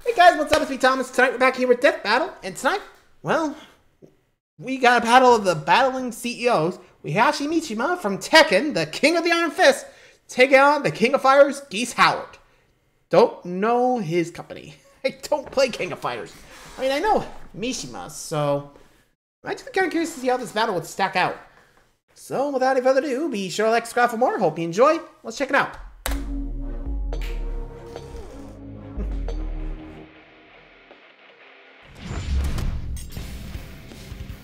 Hey guys, what's up? It's me, Thomas. Tonight we're back here with Death Battle, and tonight, well, we got a battle of the battling CEOs. Heihachi Mishima from Tekken, the King of the Iron Fist, taking on the King of Fighters, Geese Howard. Don't know his company. I don't play King of Fighters. I mean, I know Mishima, so I'm actually kind of curious to see how this battle would stack out. So, without any further ado, be sure to like, subscribe for more. Hope you enjoy. Let's check it out.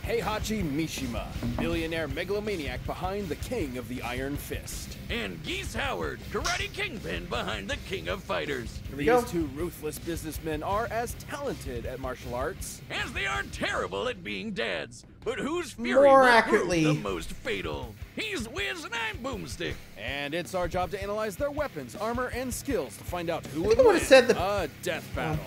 Heihachi Mishima, billionaire megalomaniac behind the King of the Iron Fist. And Geese Howard, karate kingpin behind the King of Fighters. These two ruthless businessmen are as talented at martial arts as they are terrible at being dads. But whose fury More will accurately, prove the most fatal? He's Wiz and I'm Boomstick. And it's our job to analyze their weapons, armor, and skills to find out who I would think I would win have said the a death battle.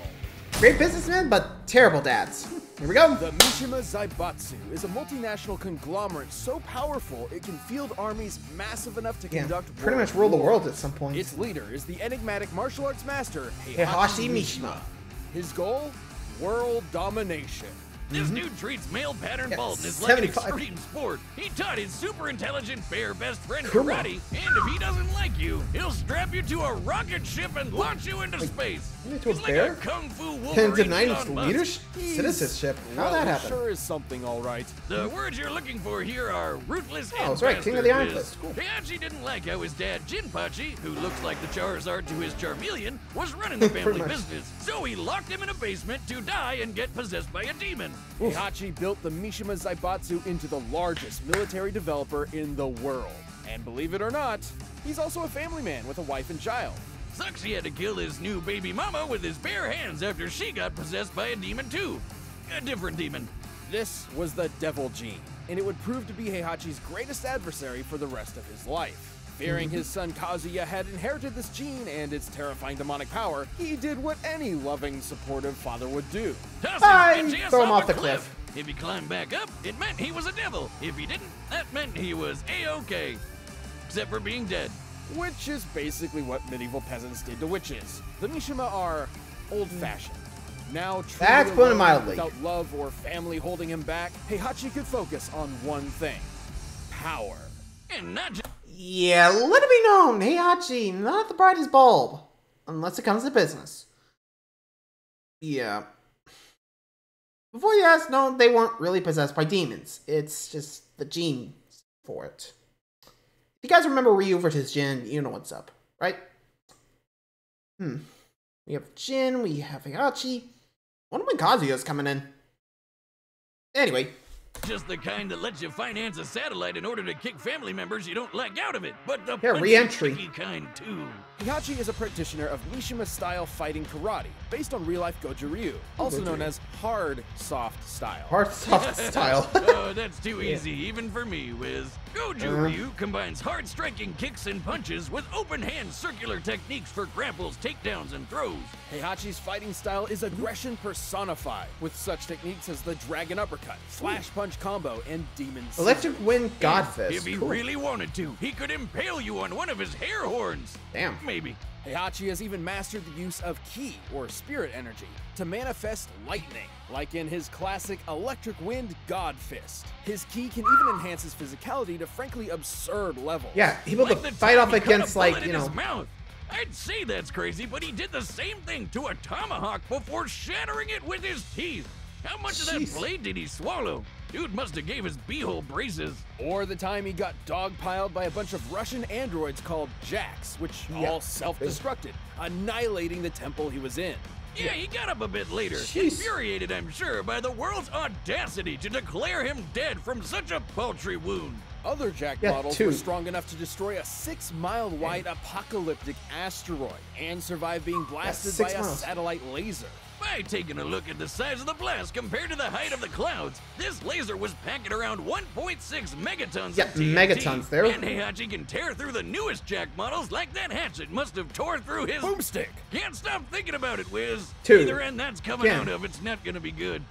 great businessmen, but terrible dads. Here we go. The Mishima Zaibatsu is a multinational conglomerate so powerful it can field armies massive enough to conduct pretty much rule the world at some point. Its leader is the enigmatic martial arts master Heihachi Mishima. His goal? World domination. This dude treats male pattern baldness like an extreme sport. He taught his super intelligent bear best friend karate, and if he doesn't like you, he'll strap you to a rocket ship and launch you into space. He's like a kung fu and Wolverine. denying his leadership, citizenship. How'd that happen? Sure is something, all right. The words you're looking for here are ruthless and that's right, King of the Iron bastard. Fist. Cool. Heihachi didn't like how his dad, Jinpachi, who looks like the Charizard to his Charmeleon, was running the family business. So he locked him in a basement to die and get possessed by a demon. Heihachi built the Mishima Zaibatsu into the largest military developer in the world. And believe it or not, he's also a family man with a wife and child. Sucks he had to kill his new baby mama with his bare hands after she got possessed by a demon too. A different demon. This was the Devil Gene, and it would prove to be Heihachi's greatest adversary for the rest of his life. Fearing his son Kazuya had inherited this gene and its terrifying demonic power, he did what any loving, supportive father would do. Throw him off the cliff. If he climbed back up, it meant he was a devil. If he didn't, that meant he was A-OK. Except for being dead. Which is basically what medieval peasants did to witches. The Mishima are old-fashioned. Now, That's putting it mildly. Without love or family holding him back, Heihachi could focus on one thing: power. And not just... Yeah, let it be known, Heihachi, not the brightest bulb. Unless it comes to business. Yeah. Before you ask, no, they weren't really possessed by demons. It's just the gene for it. If you guys remember Ryu versus Jin, you know what's up, right? We have Jin, we have Heihachi. Wonder when Kazuya's coming in. Anyway. Just the kind that lets you finance a satellite in order to kick family members you don't like out of it, but the re-entry kind too. Heihachi is a practitioner of Mishima-style fighting karate, based on real-life Goju Ryu, also known as hard, soft style. Hard, soft style. Oh, that's too easy, even for me, Wiz. Goju Ryu combines hard striking kicks and punches with open hand circular techniques for grapples, takedowns, and throws. Heihachi's fighting style is aggression personified, with such techniques as the dragon uppercut, flash punch combo, and demon slam. Electric Wind Godfist. If he really wanted to, he could impale you on one of his hair horns. Damn. Maybe. Heihachi has even mastered the use of ki, or spirit energy, to manifest lightning, like in his classic Electric Wind God Fist. His ki can even enhance his physicality to frankly absurd levels. Yeah, he will fight off against, like, you know... Mouth. I'd say that's crazy, but he did the same thing to a tomahawk before shattering it with his teeth. How much of that blade did he swallow? Dude must have gave his beehole braces. Or the time he got dogpiled by a bunch of Russian androids called Jacks, which all self-destructed, annihilating the temple he was in. Yeah, he got up a bit later, infuriated, I'm sure, by the world's audacity to declare him dead from such a paltry wound. Other Jack models were strong enough to destroy a 6-mile-wide apocalyptic asteroid and survive being blasted by a satellite laser. By taking a look at the size of the blast compared to the height of the clouds, this laser was packing around 1.6 megatons of TNT. Megatons there. And Heihachi can tear through the newest Jack models like that hatchet must have tore through his... Boomstick! Can't stop thinking about it, Wiz. 2. Either end that's coming out of, it's not gonna be good.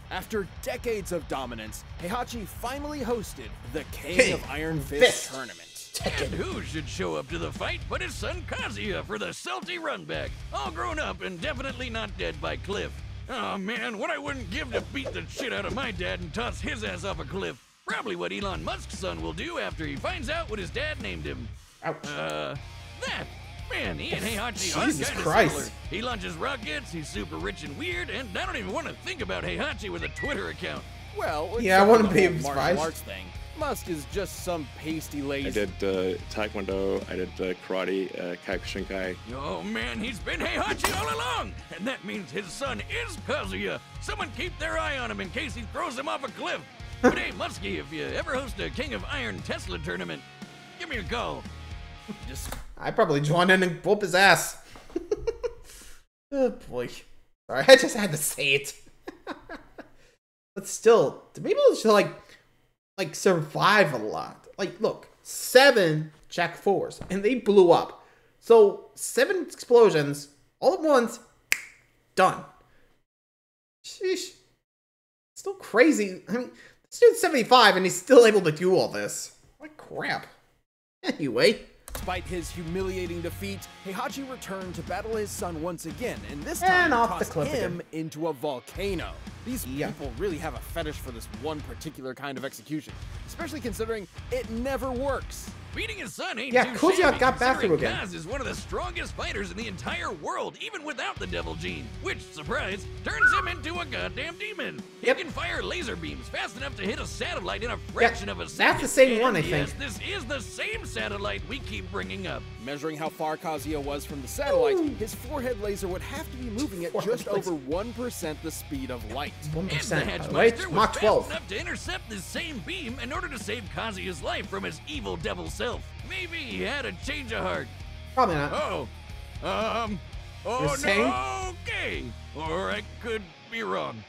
After decades of dominance, Heihachi finally hosted the King of Iron Fist tournament. And who should show up to the fight but his son Kazuya for the salty run back, all grown up and definitely not dead by Cliff. Oh man, what I wouldn't give to beat the shit out of my dad and toss his ass off a cliff. Probably what Elon Musk's son will do after he finds out what his dad named him. Ouch. That. Man, he and Heihachi are Jesus kind of Christ. similar. He launches rockets, he's super rich and weird, and I don't even want to think about Heihachi with a Twitter account. Well, Yeah, I wouldn't be martial surprised. arts thing. Musk is just some pasty lazy. I did Taekwondo, I did Karate, Kyokushinkai. Oh man, he's been Heihachi all along! And that means his son is Kazuya! Someone keep their eye on him in case he throws him off a cliff! But hey, Muskie, if you ever host a King of Iron Tesla tournament, give me a call. Just I'd probably join in and whoop his ass. Oh boy. Sorry, I just had to say it. But still, do people just like survive a lot? Like, look, 7 Jack 4s, and they blew up. So 7 explosions all at once, done. Sheesh. Still crazy. I mean, this dude's 75 and he's still able to do all this. What crap. Anyway. despite his humiliating defeat, Heihachi returned to battle his son once again, and this And time off the tossed cliff him again. into a volcano. These people really have a fetish for this one particular kind of execution, especially considering it never works. Beating his son ain't Yeah, too Kuzia shabby, got back through considering again. Kaz is one of the strongest fighters in the entire world, even without the devil gene, which, surprise, turns him into a goddamn demon. Yep. He can fire laser beams fast enough to hit a satellite in a fraction of a second. That's the same And one, I yes, think. this is the same satellite we keep bringing up. Measuring how far Kazuya was from the satellite, his forehead laser would have to be moving at Forehead just laser. over 1% the speed of light. 1%, And the right? Hatchmaster was Mach fast 12. enough to intercept this same beam in order to save Kazuya's life from his evil devil self. Maybe he had a change of heart. Probably not. Oh saying? no, okay. Or I could be wrong.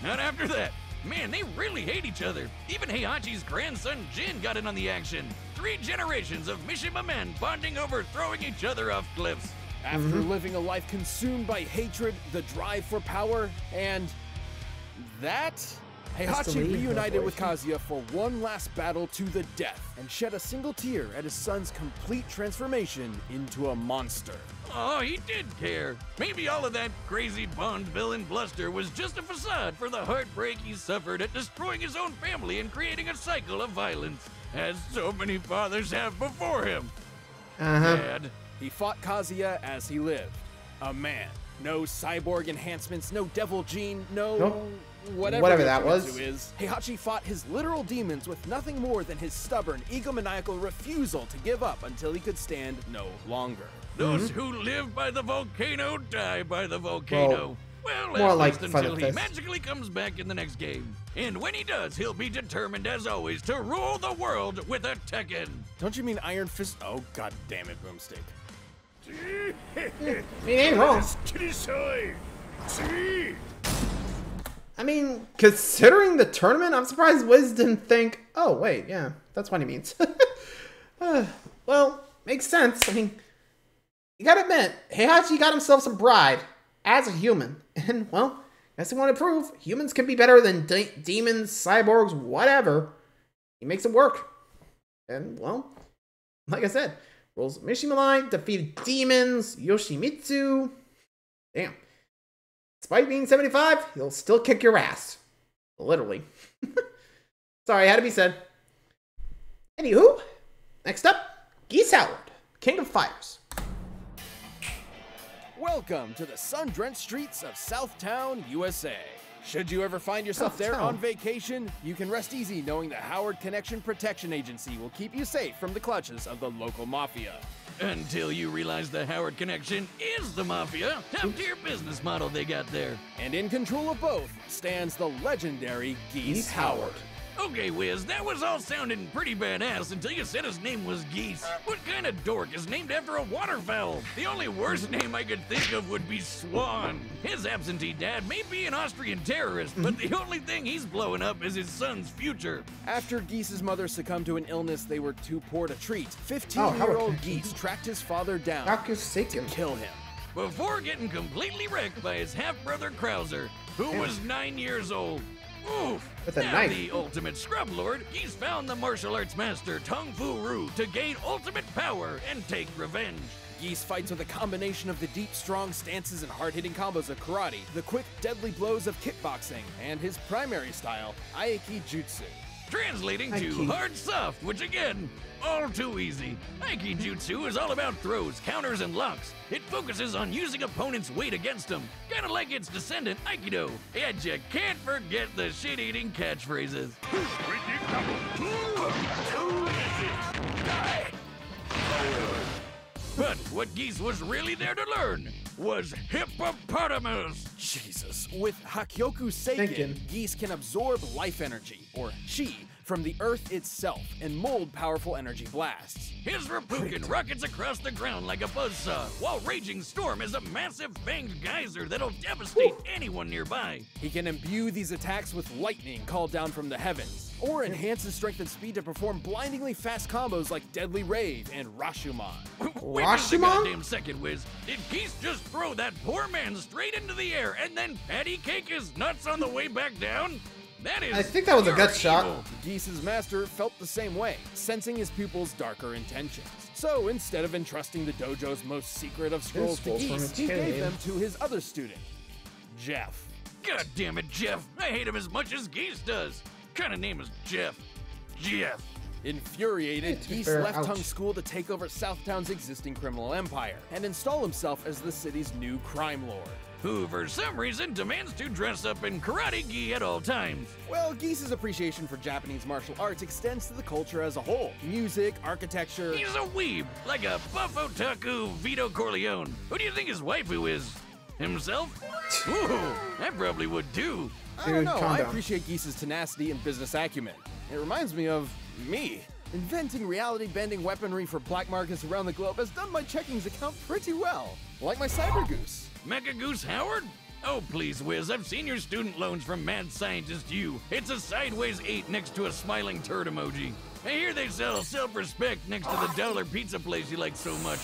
Not after that. Man, they really hate each other. Even Heihachi's grandson Jin got in on the action. 3 generations of Mishima men bonding over throwing each other off cliffs. After living a life consumed by hatred, the drive for power, and that, Heihachi Destiny, reunited with collaboration. Kazuya for one last battle to the death, and shed a single tear at his son's complete transformation into a monster. Oh, he did care. Maybe all of that crazy Bond villain bluster was just a facade for the heartbreak he suffered at destroying his own family and creating a cycle of violence, as so many fathers have before him. Dad. He fought Kazuya as he lived, a man. No cyborg enhancements, no devil gene, no Nope. whatever that was. Yoshimitsu is. Heihachi fought his literal demons with nothing more than his stubborn, egomaniacal refusal to give up until he could stand no longer. Those who live by the volcano die by the volcano. Well, more at like least Final until he Fist. magically comes back in the next game. And when he does, he'll be determined as always to rule the world with a Tekken. Don't you mean Iron Fist? Oh, god damn it, Boomstick. He ain't wrong. I mean, considering the tournament, I'm surprised Wiz didn't think, oh, wait, yeah, that's what he means. Well, makes sense. I mean, you gotta admit, Heihachi got himself some pride as a human. And, well, as he wanted to prove, humans can be better than demons, cyborgs, whatever. He makes it work. And, well, like I said, rules of Mishima line, defeated demons, Yoshimitsu. Damn. Despite being 75, he'll still kick your ass. Literally. Sorry, had to be said. Anywho, next up, Geese Howard, King of Fighters. Welcome to the sun-drenched streets of Southtown, USA. Should you ever find yourself there Southtown. on vacation, you can rest easy knowing the Howard Connection Protection Agency will keep you safe from the clutches of the local mafia. Until you realize the Howard Connection is the mafia. Top-tier business model they got there. And in control of both stands the legendary Geese Howard. Okay, Wiz, that was all sounding pretty badass until you said his name was Geese. What kind of dork is named after a waterfowl? The only worse name I could think of would be Swan. His absentee dad may be an Austrian terrorist, but the only thing he's blowing up is his son's future. After Geese's mother succumbed to an illness they were too poor to treat, Oh, 15-year-old Howard. Geese tracked his father down Yakusekin. to kill him. Before getting completely wrecked by his half-brother Krauser, who was 9 years old. Oof! With a Now knife. the ultimate scrub lord, he's found the martial arts master Tung Fu Ru to gain ultimate power and take revenge. Geese fights with a combination of the deep, strong stances and hard-hitting combos of karate, the quick, deadly blows of kickboxing, and his primary style, Aiki Jutsu. Translating to Aiki. hard soft, which again, all too easy. Aiki Jutsu is all about throws, counters, and locks. It focuses on using opponents' weight against them, kind of like its descendant, Aikido. And you can't forget the shit-eating catchphrases. But what Geese was really there to learn was hippopotamus. Jesus. With Hakyoku Seiken, Thinking. Geese can absorb life energy, or chi, from the earth itself and mold powerful energy blasts. His Reppuken rockets across the ground like a buzzsaw, while Raging Storm is a massive fanged geyser that'll devastate anyone nearby. He can imbue these attacks with lightning called down from the heavens, or enhance his strength and speed to perform blindingly fast combos like Deadly Rave and Rashomon. Wait just a Rashomon? goddamn second, Wiz. Did Geese just throw that poor man straight into the air and then patty cake his nuts on the way back down? That is. I think that was a pure gut shot. evil. Geese's master felt the same way, sensing his pupil's darker intentions. So instead of entrusting the dojo's most secret of scrolls to scrolls from Geese, he Tyrion. gave them to his other student, Jeff. God damn it, Jeff. I hate him as much as Geese does. Kind of name is Jeff. Jeff. Infuriated, to be Geese fair, left ouch. Tung School to take over Southtown's existing criminal empire and install himself as the city's new crime lord. Who, for some reason, demands to dress up in karate gi at all times. Well, Geese's appreciation for Japanese martial arts extends to the culture as a whole. Music, architecture. He's a weeb, like a buff otaku Vito Corleone. Who do you think his waifu is? Himself? Ooh, I probably would too. I don't Dude, know, calm I down. appreciate Geese's tenacity and business acumen. It reminds me of me. Inventing reality-bending weaponry for black markets around the globe has done my checkings account pretty well. Like my Cyber Goose. Mecha Goose Howard? Oh, please, Wiz, I've seen your student loans from Mad Scientist U. It's a sideways 8 next to a smiling turd emoji. I hear they sell self-respect next to the dollar pizza place you like so much.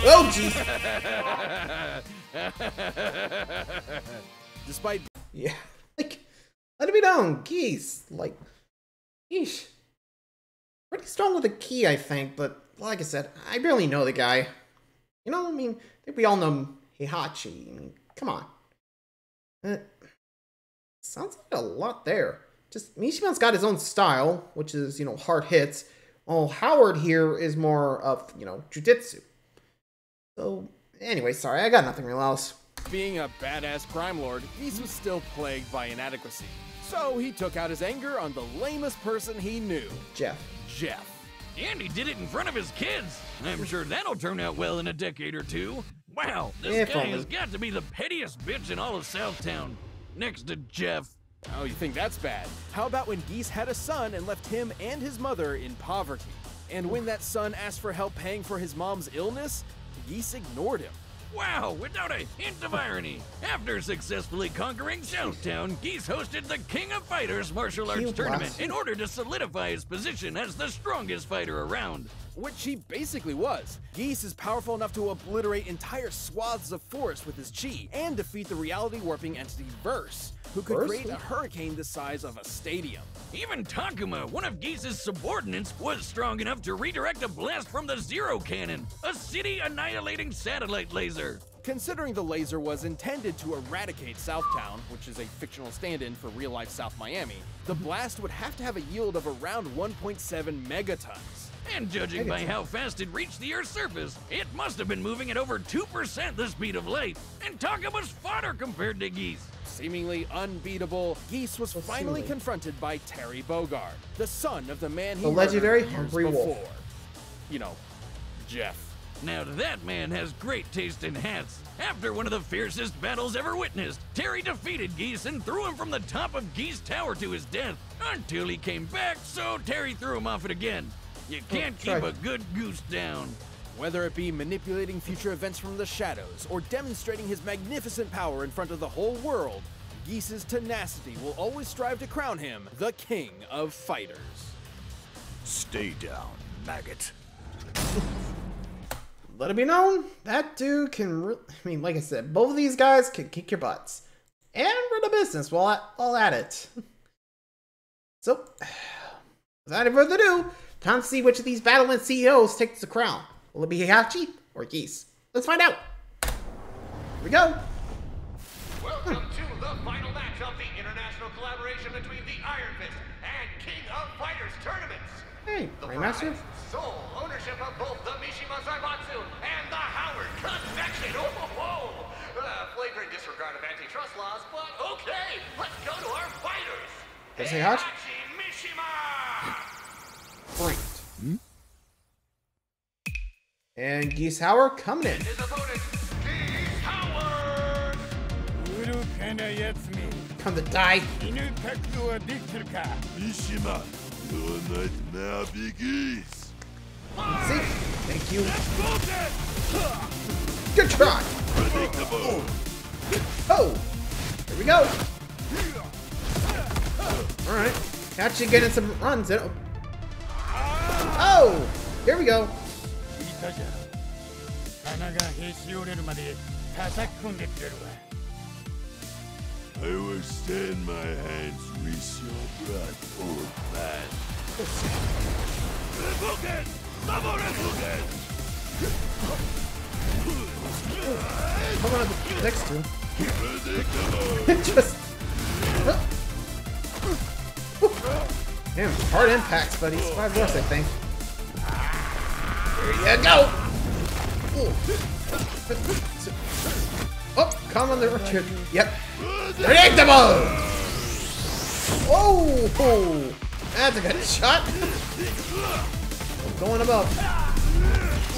Oh, jeez. Despite Yeah. Like, let it be known, Geese. Like, yeesh. Pretty strong with a key, I think, but like I said, I barely know the guy. You know, I mean, I think we all know Heihachi. I mean, come on. Sounds like a lot there. Just, Mishima's got his own style, which is, you know, hard hits. While Howard here is more of, you know, jujitsu. So, anyway, sorry, I got nothing real else. being a badass crime lord, Geese was still plagued by inadequacy. So he took out his anger on the lamest person he knew, Jeff. Jeff. And he did it in front of his kids. I'm sure that'll turn out well in a decade or two. Wow, this If guy only. has got to be the pettiest bitch in all of Southtown. Next to Jeff. Oh, you think that's bad? How about when Geese had a son and left him and his mother in poverty? And when that son asked for help paying for his mom's illness, Geese ignored him. Wow, without a hint of irony. After successfully conquering Southtown, Geese hosted the King of Fighters martial arts You tournament bastard. in order to solidify his position as the strongest fighter around. Which he basically was. Geese is powerful enough to obliterate entire swaths of forest with his chi and defeat the reality warping entity Verse, who could Verse? create a hurricane the size of a stadium. Even Takuma, one of Geese's subordinates, was strong enough to redirect a blast from the Zero Cannon, a city-annihilating satellite laser. Considering the laser was intended to eradicate Southtown, which is a fictional stand-in for real-life South Miami, the blast would have to have a yield of around 1.7 megatons. And judging by how fast it reached the Earth's surface, it must have been moving at over 2% the speed of light. And Takuma's fodder compared to Geese. Seemingly unbeatable, Geese was finally seemingly. confronted by Terry Bogard, the son of the man he The legendary murdered years Hungry Wolf. before. You know, Jeff. Now that man has great taste in hats. After one of the fiercest battles ever witnessed, Terry defeated Geese and threw him from the top of Geese Tower to his death. Until he came back, so Terry threw him off it again. You can't keep sorry. a good goose down. Whether it be manipulating future events from the shadows or demonstrating his magnificent power in front of the whole world, Geese's tenacity will always strive to crown him the king of fighters. Stay down, maggot. Let it be known, that dude can I mean, like I said, both of these guys can kick your butts. And for the business while at it. So, without any further ado, time to see which of these Battleland CEOs takes the crown. Will it be Heihachi or Geese? Let's find out. Here we go. Welcome to the final match of the international collaboration between the Iron Fist and King of Fighters tournaments. Hey, The Raymaster. prize, sole ownership of both the Mishima Zaibatsu and the Howard Convection. Flagrant disregard of antitrust laws, but okay, let's go to our fighters. Let's say Heihachi Mishima! Great. And Geese Howard coming in. His opponent, Geese Howard! Come to die. Mishima, your nightmare begins. See? Thank you. Good try. Predictable. Oh, here we go. All right, actually getting some runs. Oh, here we go. I will stand my hands with your blood, old man. Rebuken! Double rebuken! Come on, the next two. Predictable! Just. Damn, hard impacts, but he's 5 worse, I think. There you go! Oh, come on the Richard. Yep. Predictable! Oh! That's a good shot. Going above.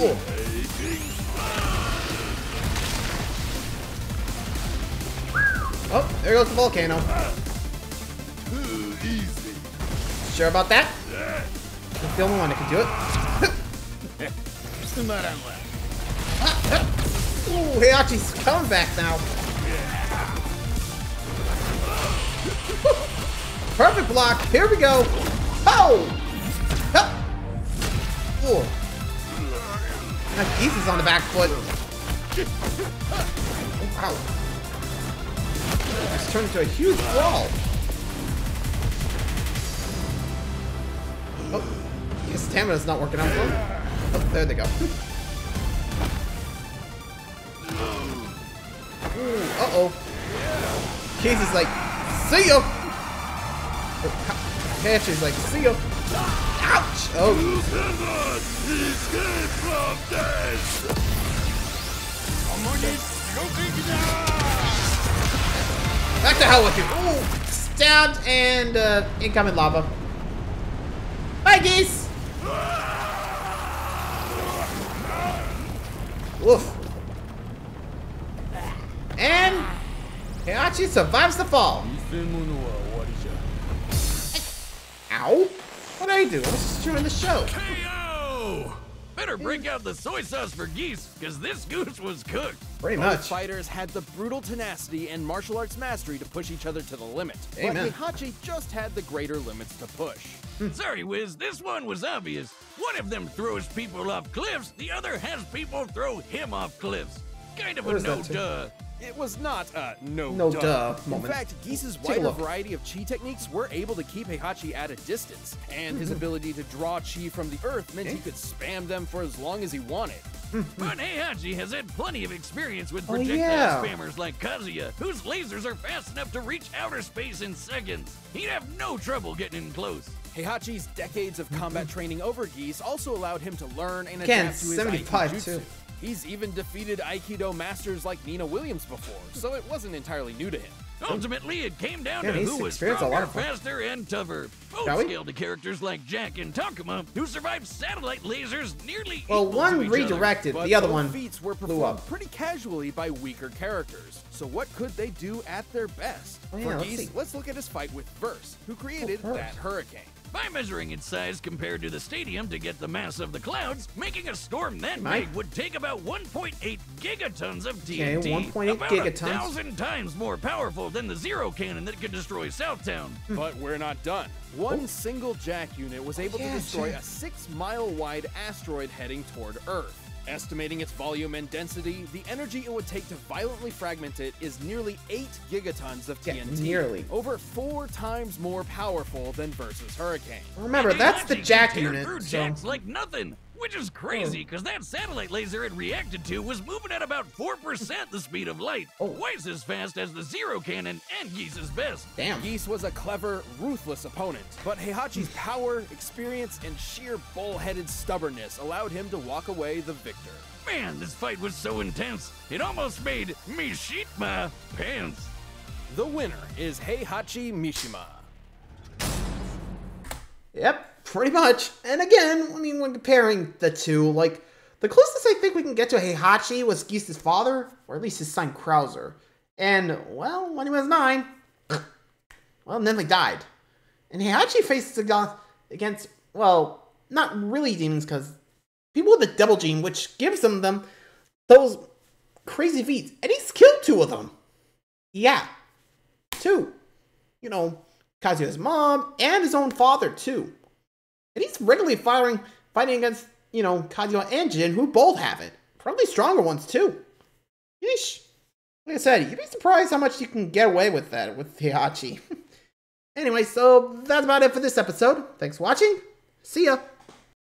Oh. Oh, there goes the volcano. Too easy. Sure about that? I'm the only one that can do it. Ooh, Heihachi's coming back now. Perfect block. Here we go. Oh! Ooh. Now Geese is on the back foot. Oh, wow. It's turned into a huge brawl. Oh, his stamina's not working out for him. Oh, there they go. Ooh, uh-oh. Geese is like, see ya! Heihachi's like, see ya! Ouch! Oh. You cannot escape from death! Back to hell with you! Ooh! Stabbed and incoming lava. Bye, Geese! Woof. And Heihachi survives the fall. Ow! What did I do? I was just doing the show. KO! Better break out the soy sauce for Geese, because this goose was cooked. Pretty Both much. fighters had the brutal tenacity and martial arts mastery to push each other to the limit. Amen. But Heihachi just had the greater limits to push. Sorry, Wiz, this one was obvious. One of them throws people off cliffs, the other has people throw him off cliffs. Kind of What a is that, too? no-duh. It was not a no duh In moment. fact, Geese's Take a wider look. variety of chi techniques were able to keep Heihachi at a distance, and his ability to draw chi from the earth meant he could spam them for as long as he wanted. But Heihachi has had plenty of experience with Oh, projectile yeah. spammers like Kazuya, whose lasers are fast enough to reach outer space in seconds. He'd have no trouble getting in close. Heihachi's decades of combat training over Geese also allowed him to learn and Again, adapt to his 75 Aikijutsu. too. He's even defeated Aikido masters like Nina Williams before, so it wasn't entirely new to him. Ultimately, it came down Yeah, to he's who was experienced a lot stronger, of fun. faster, and tougher. Shall Both we? scaled to characters like Jack and Takuma, who survived satellite lasers nearly Well, equal to one each other. redirected, But the other both one feats were blew performed up. pretty casually by weaker characters. So what could they do at their best? Oh, yeah, For let's Geese, see. let's look at his fight with Verse, who created Verse. that hurricane. By measuring its size compared to the stadium to get the mass of the clouds, making a storm that Mike? big would take about 1.8 gigatons of Okay, TNT. 1.8 about gigatons. 1,000 times more powerful than the Zero Cannon that could destroy Southtown. But we're not done. One single Jack unit was able to Yeah, destroy Jack. a 6-mile wide asteroid heading toward Earth. Estimating its volume and density, the energy it would take to violently fragment it is nearly 8 gigatons of TNT. Nearly. Over 4 times more powerful than versus Hurricane. Remember, that's the Jack tear unit. through So. jacks like nothing, which is crazy because that satellite laser it reacted to was moving at about 4% the speed of light, twice as fast as the Zero Cannon and Geese's best. Damn. Geese was a clever, ruthless opponent, but Heihachi's power, experience, and sheer bull-headed stubbornness allowed him to walk away the victor. Man, this fight was so intense, it almost made me shit my pants. The winner is Heihachi Mishima. Yep, pretty much. And again, I mean, when comparing the two, like, the closest I think we can get to Heihachi was Geese's father, or at least his son Krauser. And, well, when he was 9, well, then they died. And Heihachi faces against, well, not really demons, because people with the double gene, which gives them those crazy feats. And he's killed 2 of them. Yeah. 2. You know, Kazuya's mom, and his own father, too. And he's regularly fighting against, you know, Kazuya and Jin, who both have it. Probably stronger ones, too. Yeesh. Like I said, you'd be surprised how much you can get away with that, with Heihachi. Anyway, so that's about it for this episode. Thanks for watching. See ya.